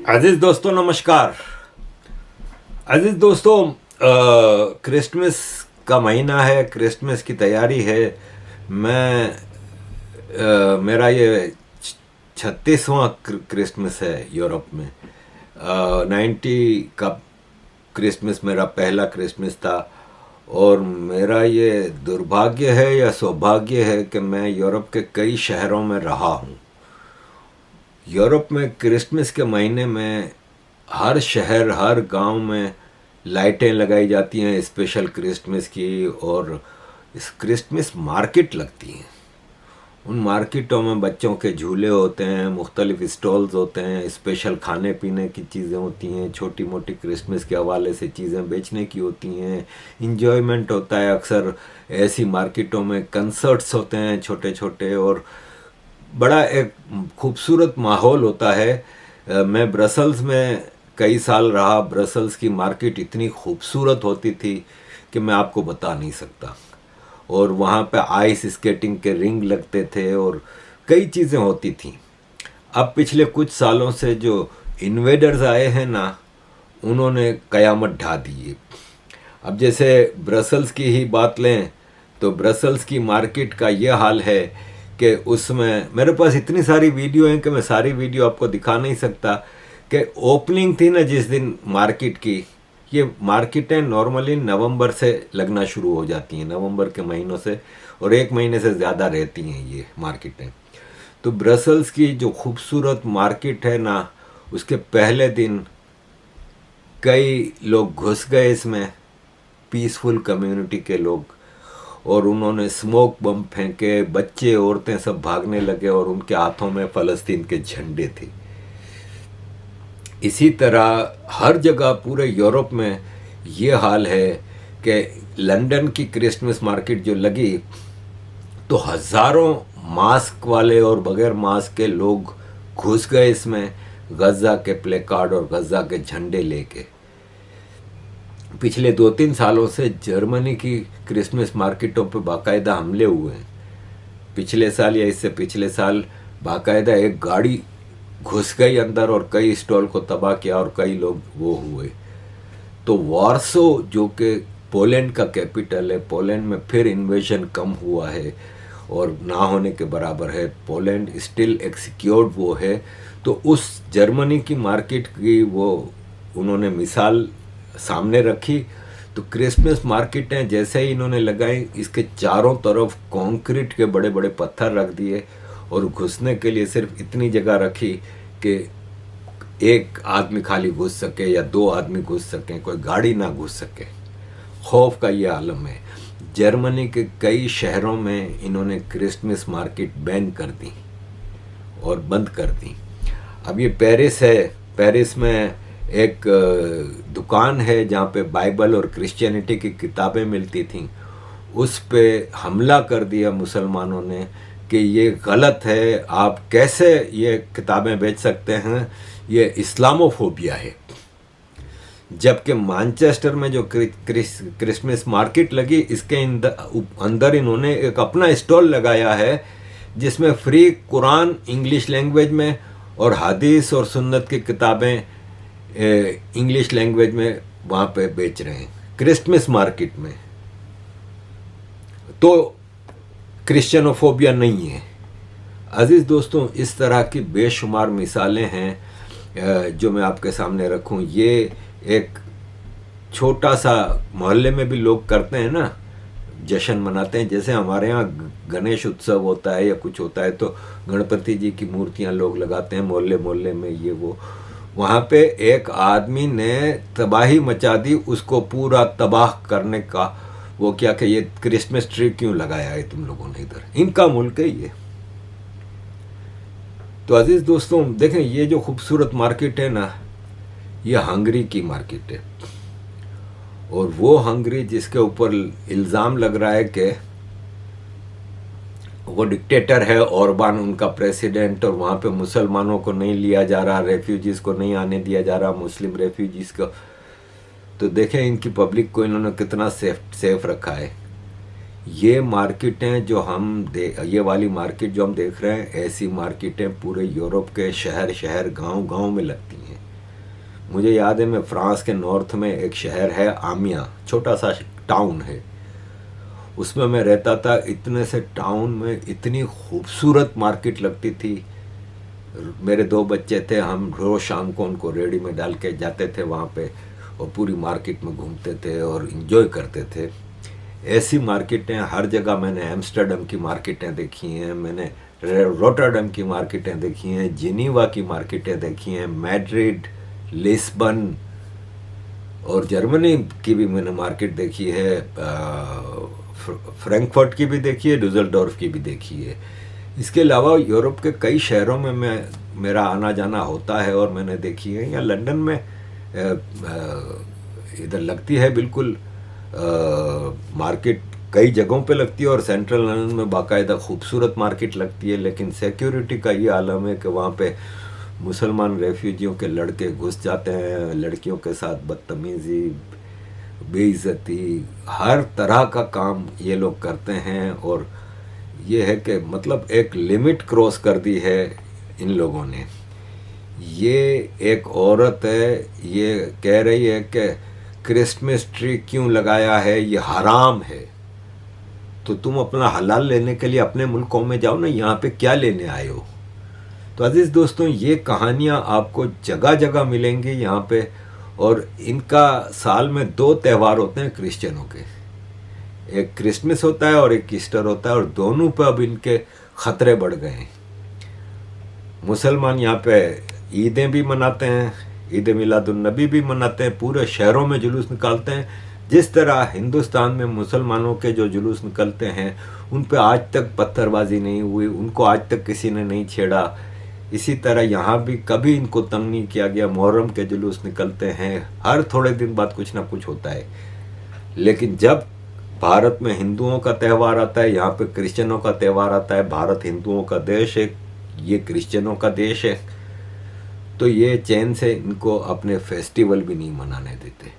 अजीज दोस्तों नमस्कार। अजीज दोस्तों, क्रिसमस का महीना है, क्रिसमस की तैयारी है। मेरा ये 36वां क्रिसमस है यूरोप में। 90 का क्रिसमस मेरा पहला क्रिसमस था और मेरा ये दुर्भाग्य है या सौभाग्य है कि मैं यूरोप के कई शहरों में रहा हूँ। यूरोप में क्रिसमस के महीने में हर शहर हर गांव में लाइटें लगाई जाती हैं स्पेशल क्रिसमस की, और इस क्रिसमस मार्केट लगती हैं। उन मार्केटों में बच्चों के झूले होते हैं, मुख्तलिफ स्टॉल्स होते हैं, स्पेशल खाने पीने की चीज़ें होती हैं, छोटी मोटी क्रिसमस के हवाले से चीज़ें बेचने की होती हैं, इंजॉयमेंट होता है। अक्सर ऐसी मार्केटों में कंसर्ट्स होते हैं छोटे छोटे, और बड़ा एक खूबसूरत माहौल होता है। मैं ब्रसल्स में कई साल रहा। ब्रसल्स की मार्केट इतनी खूबसूरत होती थी कि मैं आपको बता नहीं सकता। और वहाँ पे आइस स्केटिंग के रिंग लगते थे और कई चीज़ें होती थी। अब पिछले कुछ सालों से जो इन्वेडर्स आए हैं ना, उन्होंने कयामत ढा दी है। अब जैसे ब्रसल्स की ही बात लें तो ब्रसल्स की मार्केट का ये हाल है कि उसमें मेरे पास इतनी सारी वीडियो हैं कि मैं सारी वीडियो आपको दिखा नहीं सकता। कि ओपनिंग थी ना जिस दिन मार्केट की, ये मार्केटें नॉर्मली नवंबर से लगना शुरू हो जाती हैं, नवंबर के महीनों से, और एक महीने से ज़्यादा रहती हैं ये मार्केटें। तो ब्रसल्स की जो खूबसूरत मार्केट है ना, उसके पहले दिन कई लोग घुस गए इसमें, पीसफुल कम्युनिटी के लोग, और उन्होंने स्मोक बम फेंके, बच्चे औरतें सब भागने लगे और उनके हाथों में फ़लस्तीन के झंडे थे। इसी तरह हर जगह पूरे यूरोप में ये हाल है कि लंदन की क्रिसमस मार्केट जो लगी तो हज़ारों मास्क वाले और बगैर मास्क के लोग घुस गए इसमें, गज़ा के प्ले कार्ड और गज़ा के झंडे लेके। पिछले 2-3 सालों से जर्मनी की क्रिसमस मार्केटों पर बाकायदा हमले हुए हैं। पिछले साल या इससे पिछले साल बाकायदा एक गाड़ी घुस गई अंदर और कई स्टॉल को तबाह किया और कई लोग वो हुए। तो वार्सो जो कि पोलैंड का कैपिटल है, पोलैंड में फिर इन्वेजन कम हुआ है और ना होने के बराबर है। पोलैंड स्टिल एक सिक्योर्ड वो है। तो उस जर्मनी की मार्केट की वो उन्होंने मिसाल सामने रखी। तो क्रिसमस मार्केटें जैसे ही इन्होंने लगाई, इसके चारों तरफ कंक्रीट के बड़े बड़े पत्थर रख दिए और घुसने के लिए सिर्फ इतनी जगह रखी कि एक आदमी खाली घुस सके या 2 आदमी घुस सकें, कोई गाड़ी ना घुस सके। खौफ का ये आलम है। जर्मनी के कई शहरों में इन्होंने क्रिसमस मार्केट बैन कर दी और बंद कर दी। अब ये पेरिस है। पेरिस में एक दुकान है जहाँ पे बाइबल और क्रिश्चियनिटी की किताबें मिलती थीं। उस पे हमला कर दिया मुसलमानों ने कि ये गलत है, आप कैसे ये किताबें बेच सकते हैं, ये इस्लामोफोबिया है। जबकि मैनचेस्टर में जो क्रिसमस मार्केट लगी, इसके अंदर इन्होंने एक अपना स्टॉल लगाया है जिसमें फ्री कुरान इंग्लिश लैंग्वेज में और हदीस और सुन्नत की किताबें इंग्लिश लैंग्वेज में वहाँ पे बेच रहे हैं क्रिसमस मार्केट में। तो क्रिश्चियनोफोबिया नहीं है। अजीज़ दोस्तों, इस तरह की बेशुमार मिसालें हैं जो मैं आपके सामने रखूं। ये एक छोटा सा मोहल्ले में भी लोग करते हैं ना, जश्न मनाते हैं। जैसे हमारे यहाँ गणेश उत्सव होता है या कुछ होता है तो गणपति जी की मूर्तियाँ लोग लगाते हैं मोहल्ले मोहल्ले में, ये वो। वहाँ पे एक आदमी ने तबाही मचा दी, उसको पूरा तबाह करने का वो क्या कि ये क्रिसमस ट्री क्यों लगाया है तुम लोगों ने इधर, इनका मुल्क है ये। तो अजीज दोस्तों देखें, ये जो खूबसूरत मार्केट है ना, ये हंगरी की मार्केट है। और वो हंगरी जिसके ऊपर इल्ज़ाम लग रहा है कि वो डिक्टेटर है, ओरबान उनका प्रेसिडेंट, और वहाँ पे मुसलमानों को नहीं लिया जा रहा, रेफ्यूजीज़ को नहीं आने दिया जा रहा, मुस्लिम रेफ्यूजीज़ को। तो देखें इनकी पब्लिक को इन्होंने कितना सेफ रखा है। ये मार्केटें जो ये वाली मार्केट जो हम देख रहे हैं, ऐसी मार्केटें पूरे यूरोप के शहर शहर गांव गांव में लगती हैं। मुझे याद है, मैं फ्रांस के नॉर्थ में एक शहर है आमिया, छोटा सा टाउन है, उसमें मैं रहता था। इतने से टाउन में इतनी खूबसूरत मार्केट लगती थी। मेरे 2 बच्चे थे, हम रोज़ शाम को उनको रेडी में डाल के जाते थे वहाँ पे, और पूरी मार्केट में घूमते थे और इन्जॉय करते थे। ऐसी मार्केटें हर जगह, मैंने एम्स्टर्डम की मार्केटें देखी हैं, मैंने रोटरडम की मार्केटें देखी हैं, जिनीवा की मार्केटें देखी हैं, मैड्रिड, लिस्बन और जर्मनी की भी मैंने मार्केट देखी है, फ्रैंकफर्ट की भी देखी है, डुसलडोर्फ की भी देखी है। इसके अलावा यूरोप के कई शहरों में मेरा आना जाना होता है और मैंने देखी है। या लंदन में इधर लगती है बिल्कुल मार्केट, कई जगहों पे लगती है, और सेंट्रल लंदन में बाकायदा खूबसूरत मार्केट लगती है। लेकिन सिक्योरिटी का ये आलम है कि वहाँ पे मुसलमान रेफ्यूजियों के लड़के घुस जाते हैं, लड़कियों के साथ बदतमीज़ी, बेइज्जती, हर तरह का काम ये लोग करते हैं। और ये है कि मतलब एक लिमिट क्रॉस कर दी है इन लोगों ने। ये एक औरत है, ये कह रही है कि क्रिसमस ट्री क्यों लगाया है, ये हराम है। तो तुम अपना हलाल लेने के लिए अपने मुल्कों में जाओ ना, यहाँ पे क्या लेने आए हो। तो अजीज़ दोस्तों, ये कहानियाँ आपको जगह जगह मिलेंगी यहाँ पे। और इनका साल में 2 त्यौहार होते हैं क्रिश्चियनों के, एक क्रिसमस होता है और एक ईस्टर होता है, और दोनों पे अब इनके ख़तरे बढ़ गए हैं। मुसलमान यहाँ पे ईदें भी मनाते हैं, ईद मिलादुन्नबी भी मनाते हैं, पूरे शहरों में जुलूस निकालते हैं। जिस तरह हिंदुस्तान में मुसलमानों के जो जुलूस निकलते हैं उन पे आज तक पत्थरबाजी नहीं हुई, उनको आज तक किसी ने नहीं छेड़ा, इसी तरह यहाँ भी कभी इनको तंग नहीं किया गया। मुहर्रम के जुलूस निकलते हैं, हर थोड़े दिन बाद कुछ ना कुछ होता है। लेकिन जब भारत में हिंदुओं का त्यौहार आता है, यहाँ पे क्रिश्चियनों का त्यौहार आता है, भारत हिंदुओं का देश है, ये क्रिश्चियनों का देश है, तो ये चैन से इनको अपने फेस्टिवल भी नहीं मनाने देते।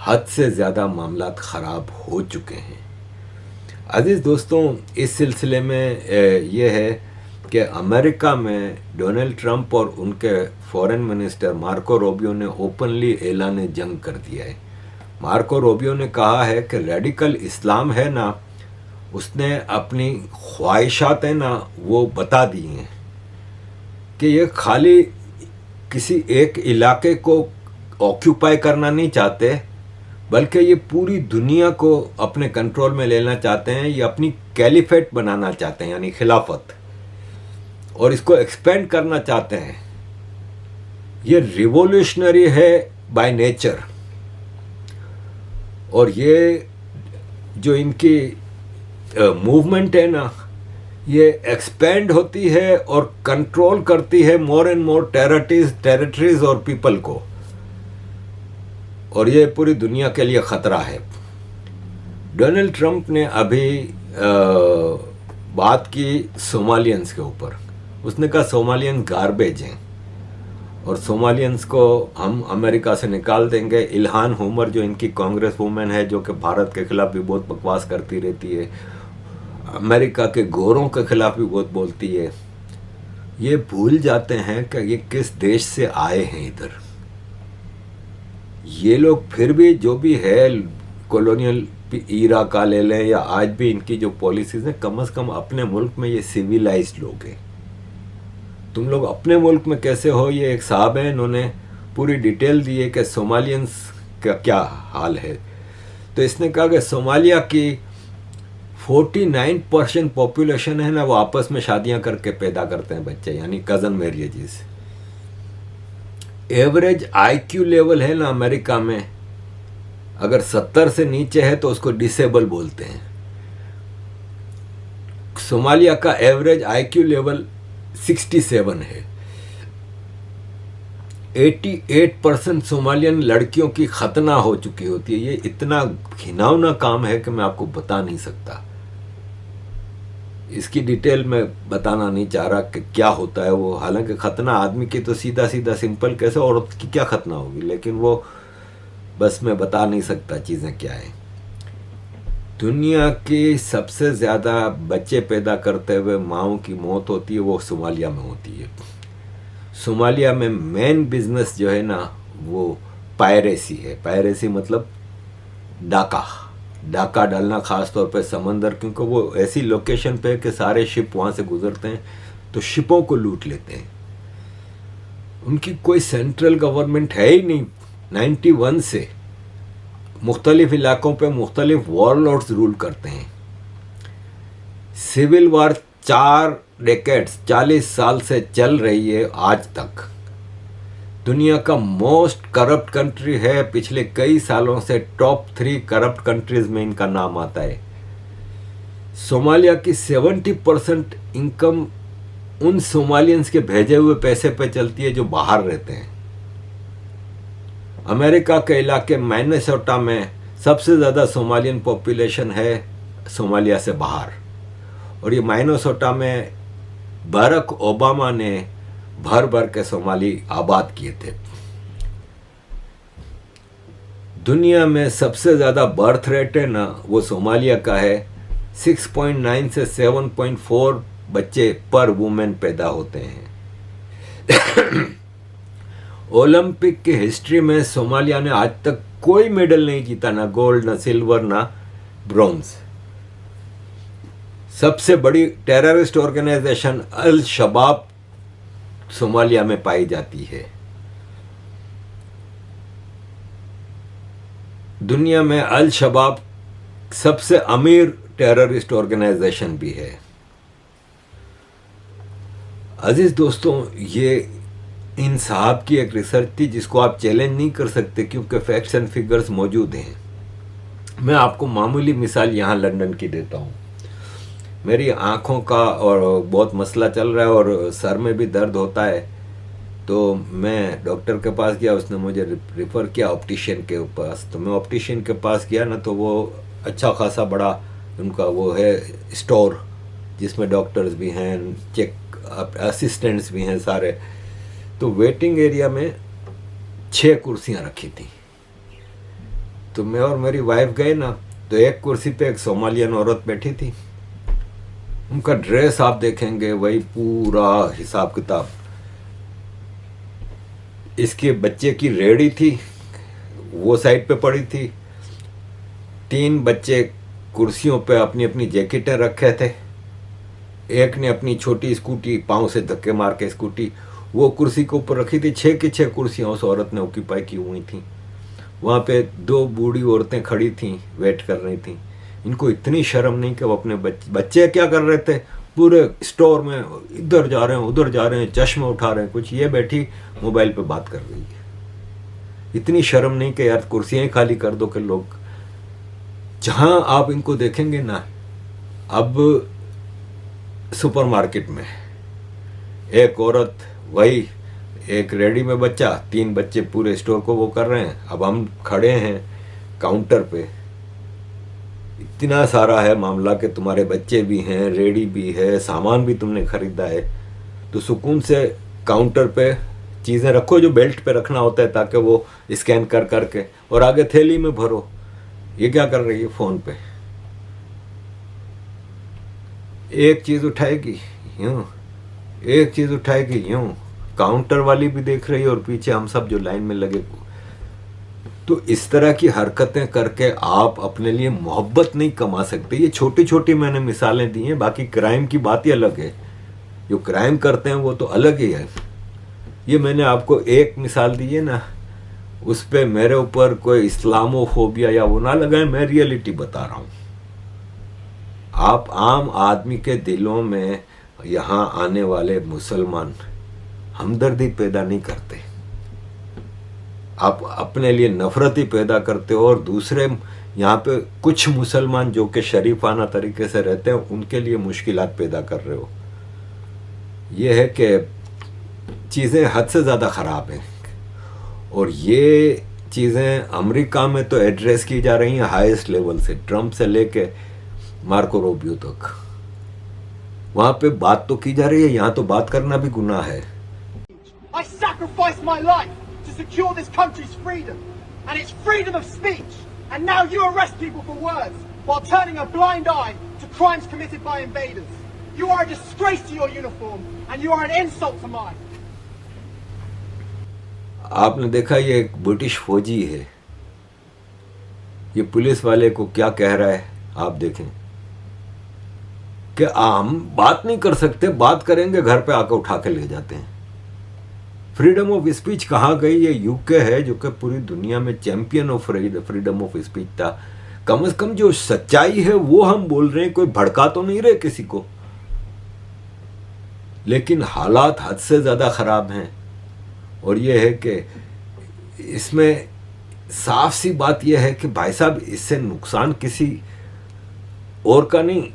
हद से ज़्यादा मामलात ख़राब हो चुके हैं। अजीज़ दोस्तों, इस सिलसिले में ये है कि अमेरिका में डोनाल्ड ट्रंप और उनके फॉरेन मिनिस्टर मार्को रूबियो ने ओपनली ऐलान जंग कर दिया है। मार्को रूबियो ने कहा है कि रेडिकल इस्लाम है ना, उसने अपनी ख्वाहिशात है ना वो बता दी हैं कि ये खाली किसी एक इलाके को ऑक्यूपाई करना नहीं चाहते, बल्कि ये पूरी दुनिया को अपने कंट्रोल में लेना चाहते हैं। ये अपनी कैलिफेट बनाना चाहते हैं, यानी खिलाफत, और इसको एक्सपेंड करना चाहते हैं। ये रिवोल्यूशनरी है बाय नेचर, और ये जो इनकी मूवमेंट है ना, ये एक्सपेंड होती है और कंट्रोल करती है मोर एंड मोर टेरिटरीज और पीपल को, और ये पूरी दुनिया के लिए ख़तरा है। डोनाल्ड ट्रंप ने अभी बात की सोमालियंस के ऊपर। उसने कहा सोमालियन गार्बेज हैं और सोमालियंस को हम अमेरिका से निकाल देंगे। इल्हान उमर जो इनकी कांग्रेस वूमेन है, जो कि भारत के खिलाफ भी बहुत बकवास करती रहती है, अमेरिका के गोरों के खिलाफ भी बहुत बोलती है, ये भूल जाते हैं कि ये किस देश से आए हैं इधर। ये लोग फिर भी जो भी है कॉलोनियल ईरा का ले लें या आज भी इनकी जो पॉलिसीज हैं, कम से कम अपने मुल्क में ये सिविलाइज्ड लोग हैं। तुम लोग अपने मुल्क में कैसे हो, ये एक साहब हैं, इन्होंने पूरी डिटेल दी है कि सोमालियंस का क्या हाल है। तो इसने कहा कि सोमालिया की 49% पॉपुलेशन है ना, वो आपस में शादियां करके पैदा करते हैं बच्चे, यानी cousin marriages. Average IQ level है ना अमेरिका में, अगर 70 से नीचे है तो उसको डिसेबल बोलते हैं। सोमालिया का एवरेज आईक्यू लेवल 67 है। 88% सोमालियन लड़कियों की खतना हो चुकी होती है। ये इतना घिनौना काम है कि मैं आपको बता नहीं सकता। इसकी डिटेल में बताना नहीं चाह रहा कि क्या होता है वो। हालांकि खतना आदमी की तो सीधा सीधा सिंपल, कैसे औरत की क्या खतना होगी, लेकिन वो बस मैं बता नहीं सकता चीज़ें क्या है। दुनिया की सबसे ज़्यादा बच्चे पैदा करते हुए माओं की मौत होती है वो सोमालिया में होती है। सोमालिया में मेन बिजनेस जो है ना वो पायरेसी है। पायरेसी मतलब डाका डालना, खास तौर पे समंदर, क्योंकि वो ऐसी लोकेशन पे है कि सारे शिप वहाँ से गुजरते हैं तो शिपों को लूट लेते हैं। उनकी कोई सेंट्रल गवर्नमेंट है ही नहीं। 91 से मुख्तलिफ इलाकों पे मुख्तलिफ वॉरलॉर्ड्स रूल करते हैं। सिविल वार 4 डेकेड्स 40 साल से चल रही है आज तक। दुनिया का मोस्ट करप्ट कंट्री है। पिछले कई सालों से टॉप 3 करप्ट कंट्रीज में इनका नाम आता है। सोमालिया की 70% इनकम उन सोमालियंस के भेजे हुए पैसे पे चलती है जो बाहर रहते हैं। अमेरिका के इलाके मिनेसोटा में सबसे ज़्यादा सोमालियन पॉपुलेशन है सोमालिया से बाहर, और ये मिनेसोटा में बराक ओबामा ने भर भर के सोमाली आबाद किए थे। दुनिया में सबसे ज़्यादा बर्थ रेट है ना वो सोमालिया का है। 6.9 से 7.4 बच्चे पर वुमेन पैदा होते हैं। ओलंपिक की हिस्ट्री में सोमालिया ने आज तक कोई मेडल नहीं जीता, ना गोल्ड, ना सिल्वर, ना ब्रॉन्ज। सबसे बड़ी टेररिस्ट ऑर्गेनाइजेशन अल शबाब सोमालिया में पाई जाती है। दुनिया में अल शबाब सबसे अमीर टेररिस्ट ऑर्गेनाइजेशन भी है। अजीज दोस्तों, ये इन साहब की एक रिसर्च थी जिसको आप चैलेंज नहीं कर सकते क्योंकि फैक्ट्स एंड फिगर्स मौजूद हैं। मैं आपको मामूली मिसाल यहाँ लंदन की देता हूँ। मेरी आँखों का और बहुत मसला चल रहा है और सर में भी दर्द होता है, तो मैं डॉक्टर के पास गया। उसने मुझे रिफ़र किया ऑप्टिशियन के पास। तो मैं ऑप्टिशियन के पास गया ना, तो वो अच्छा खासा बड़ा उनका वो है स्टोर जिसमें डॉक्टर्स भी हैं, चेक असिस्टेंट्स भी हैं सारे। तो वेटिंग एरिया में 6 कुर्सियाँ रखी थी। तो मैं और मेरी वाइफ गए ना, तो एक कुर्सी पे एक सोमालियन औरत बैठी थी। उनका ड्रेस आप देखेंगे वही पूरा हिसाब किताब। इसके बच्चे की रेडी थी, वो साइड पे पड़ी थी। 3 बच्चे कुर्सियों पे अपनी अपनी जैकेटें रखे थे। एक ने अपनी छोटी स्कूटी पाँव से धक्के मार के स्कूटी वो कुर्सी के ऊपर रखी थी। 6 की 6 कुर्सियाँ उस औरत ने ऑक्यूपाई की हुई थी। वहाँ पे 2 बूढ़ी औरतें खड़ी थीं, वेट कर रही थीं। इनको इतनी शर्म नहीं कि वो अपने बच्चे क्या कर रहे थे, पूरे स्टोर में इधर जा रहे हैं उधर जा रहे हैं, चश्मे उठा रहे हैं, कुछ ये बैठी मोबाइल पे बात कर रही है। इतनी शर्म नहीं कि यार कुर्सियाँ ही खाली कर दो। कि लोग जहाँ आप इनको देखेंगे ना, अब सुपरमार्केट में एक औरत वही एक रेडी में बच्चा, 3 बच्चे पूरे स्टोर को वो कर रहे हैं। अब हम खड़े हैं काउंटर पे, इतना सारा है मामला कि तुम्हारे बच्चे भी हैं, रेडी भी है, सामान भी तुमने खरीदा है। तो सुकून से काउंटर पे चीज़ें रखो जो बेल्ट पे रखना होता है ताकि वो स्कैन कर करके और आगे थैली में भरो। ये क्या कर रही है, फ़ोन पे एक चीज़ उठाएगी यूँ, एक चीज़ उठाएगी यूँ, काउंटर वाली भी देख रही है और पीछे हम सब जो लाइन में लगे। तो इस तरह की हरकतें करके आप अपने लिए मोहब्बत नहीं कमा सकते। ये छोटी छोटी मैंने मिसालें दी हैं, बाकी क्राइम की बात ही अलग है। जो क्राइम करते हैं वो तो अलग ही है। ये मैंने आपको एक मिसाल दी है ना, उस पर मेरे ऊपर कोई इस्लामोफोबिया या वो ना लगाए, मैं रियलिटी बता रहा हूँ। आप आम आदमी के दिलों में यहाँ आने वाले मुसलमान हमदर्दी पैदा नहीं करते, आप अपने लिए नफरत ही पैदा करते हो। और दूसरे यहाँ पे कुछ मुसलमान जो कि शरीफाना तरीके से रहते हैं उनके लिए मुश्किलात पैदा कर रहे हो। ये है कि चीज़ें हद से ज़्यादा ख़राब हैं और ये चीज़ें अमेरिका में तो एड्रेस की जा रही हैं हाईएस्ट लेवल से, ट्रंप से लेके मार्को रूबियो तक। वहाँ पे बात तो की जा रही है, यहाँ तो बात करना भी गुनाह है। I sacrificed my life to secure this country's freedom and its freedom of speech, and now you arrest people for words while turning a blind eye to crimes committed by invaders. You are a disgrace to your uniform and you are an insult to mine. आपने देखा ये एक British फौजी है, ये police वाले को क्या कह रहा है आप देखें कि हम बात नहीं कर सकते, बात करेंगे घर पे आकर उठा के ले जाते हैं। फ्रीडम ऑफ स्पीच कहाँ गई? ये यूके है जो कि पूरी दुनिया में champion of freedom of speech था। कम से कम जो सच्चाई है वो हम बोल रहे हैं, कोई भड़का तो नहीं रहे किसी को। लेकिन हालात हद से ज़्यादा ख़राब हैं। और ये है कि इसमें साफ सी बात यह है कि भाई साहब इससे नुकसान किसी और का नहीं,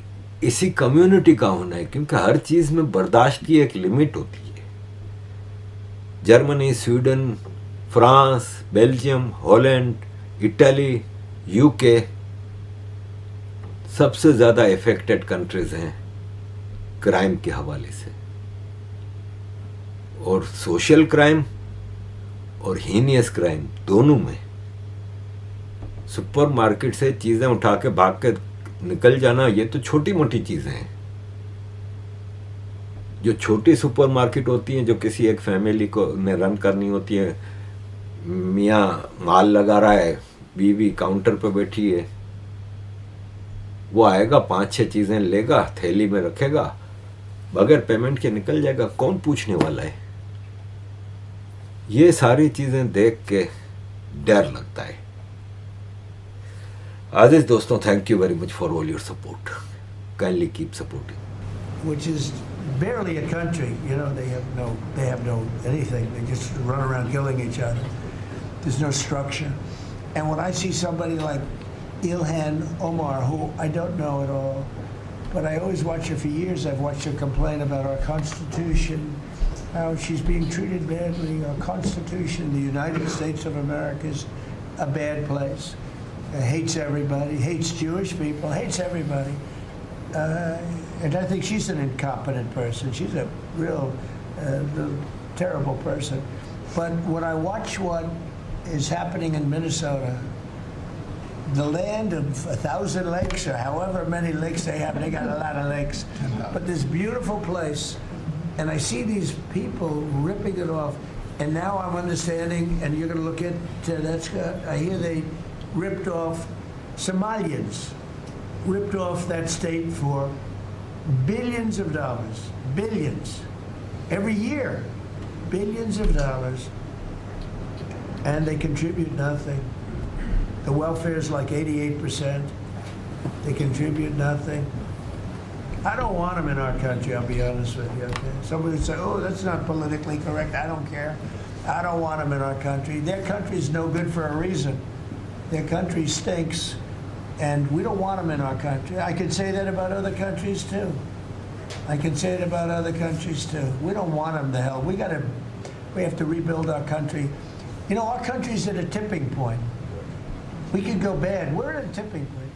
इसी कम्युनिटी का होना है, क्योंकि हर चीज़ में बर्दाश्त की एक लिमिट होती है। Germany, Sweden, France, Belgium, Holland, Italy, UK सबसे ज़्यादा इफेक्टेड कंट्रीज हैं क्राइम के हवाले से। और सोशल क्राइम और हीनियस क्राइम दोनों में सुपरमार्केट से चीज़ें उठा के भाग के निकल जाना, ये तो छोटी मोटी चीज़ें हैं। जो छोटी सुपरमार्केट होती हैं, जो किसी एक फैमिली को ने रन करनी होती है, मियाँ माल लगा रहा है, बीवी काउंटर पर बैठी है, वो आएगा 5-6 चीज़ें लेगा, थैली में रखेगा, बगैर पेमेंट के निकल जाएगा, कौन पूछने वाला है? ये सारी चीज़ें देख के डर लगता है। आदिज दोस्तों, thank you very much for all your support. Kindly keep supporting. Which is barely a country, you know. They have no anything. They just run around killing each other. There's no structure. And when I see somebody like Ilhan Omar, who I don't know at all, but I always watch her for years. I've watched her complain about our Constitution, how she's being treated badly. Our Constitution, the United States of America, is a bad place. Hates everybody, hates Jewish people, hates everybody. And I think she's an incompetent person. She's a real terrible person. But when I watch what is happening in Minnesota, the land of 1,000 lakes, or however many lakes they have, they got a lot of lakes, but this beautiful place, and I see these people ripping it off, and now I'm understanding, and you're going to look at Tedesca, I hear they ripped off Somalians, ripped off that state for billions of dollars, billions, every year, billions of dollars, and they contribute nothing. The welfare is like 88%. They contribute nothing. I don't want them in our country, I'll be honest with you. Okay? Somebody would say, oh, that's not politically correct. I don't care. I don't want them in our country. Their country is no good for a reason. Their country stinks, and we don't want them in our country. I can say that about other countries too. I can say it about other countries too. We don't want them to hell. We have to rebuild our country. You know, our country's at a tipping point. We could go bad. We're at a tipping point.